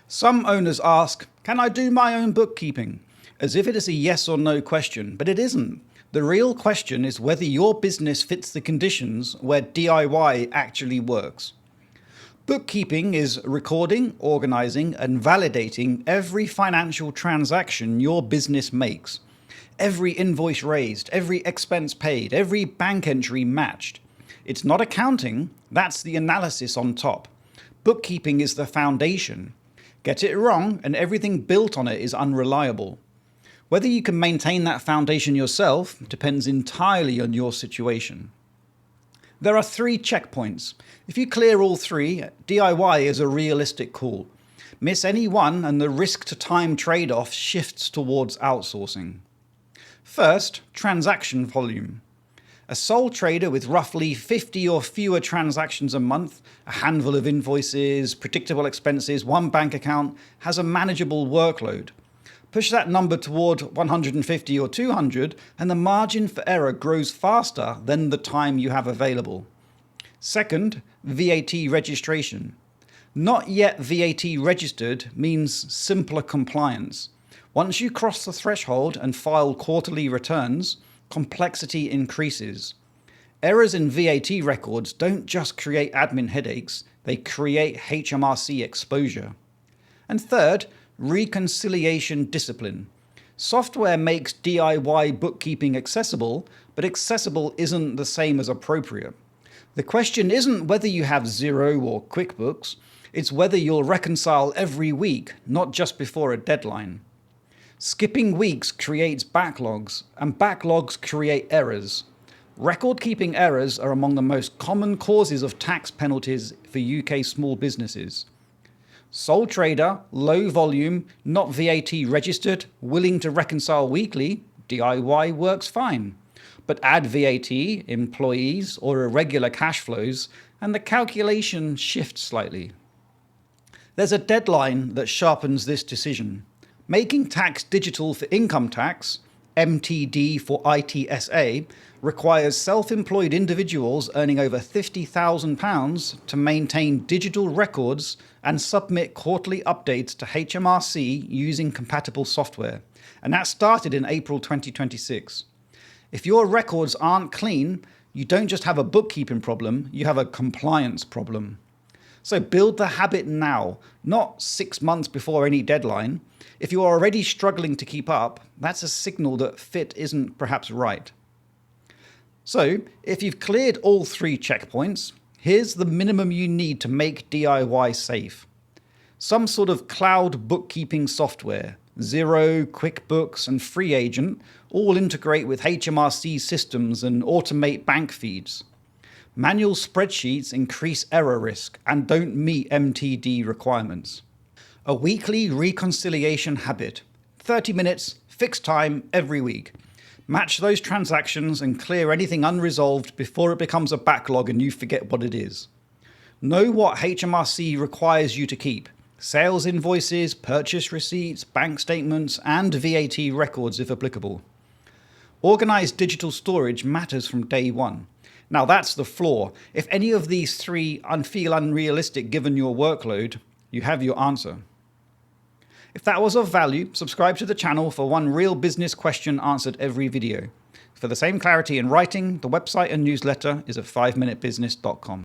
Some owners ask, can I do my own bookkeeping? As if it is a yes or no question, but it isn't. The real question is whether your business fits the conditions where DIY actually works. Bookkeeping is recording, organizing, and validating every financial transaction your business makes. Every invoice raised, every expense paid, every bank entry matched. It's not accounting, that's the analysis on top. Bookkeeping is the foundation. Get it wrong and everything built on it is unreliable. Whether you can maintain that foundation yourself depends entirely on your situation. There are 3 checkpoints. If you clear all 3, DIY is a realistic call. Miss any one and the risk to time trade-off shifts towards outsourcing. First, transaction volume. A sole trader with roughly 50 or fewer transactions a month, a handful of invoices, predictable expenses, one bank account, has a manageable workload. Push that number toward 150 or 200 and the margin for error grows faster than the time you have available. Second, VAT registration. Not yet VAT registered means simpler compliance. Once you cross the threshold and file quarterly returns, complexity increases. Errors in VAT records don't just create admin headaches, they create HMRC exposure. And third, reconciliation discipline. Software makes DIY bookkeeping accessible, but accessible isn't the same as appropriate. The question isn't whether you have Xero or QuickBooks, it's whether you'll reconcile every week, not just before a deadline. Skipping weeks creates backlogs, and backlogs create errors. Record-keeping errors are among the most common causes of tax penalties for UK small businesses. Sole trader, low volume, not VAT registered, willing to reconcile weekly, DIY works fine. But add VAT, employees, or irregular cash flows, and the calculation shifts slightly. There's a deadline that sharpens this decision. Making tax digital for income tax, MTD for ITSA, requires self-employed individuals earning over £50,000 to maintain digital records and submit quarterly updates to HMRC using compatible software. And that started in April 2026. If your records aren't clean, you don't just have a bookkeeping problem, you have a compliance problem. So build the habit now, not 6 months before any deadline. If you are already struggling to keep up, that's a signal that fit isn't perhaps right. So if you've cleared all 3 checkpoints, here's the minimum you need to make DIY safe. Some sort of cloud bookkeeping software, Xero, QuickBooks, and FreeAgent all integrate with HMRC systems and automate bank feeds. Manual spreadsheets increase error risk and don't meet MTD requirements. A weekly reconciliation habit. 30 minutes, fixed time every week. Match those transactions and clear anything unresolved before it becomes a backlog and you forget what it is. Know what HMRC requires you to keep. Sales invoices, purchase receipts, bank statements, and VAT records if applicable. Organized digital storage matters from day one. Now that's the flaw. If any of these 3 feel unrealistic given your workload, you have your answer. If that was of value, subscribe to the channel for one real business question answered every video. For the same clarity in writing, the website and newsletter is at 5minutebusiness.com.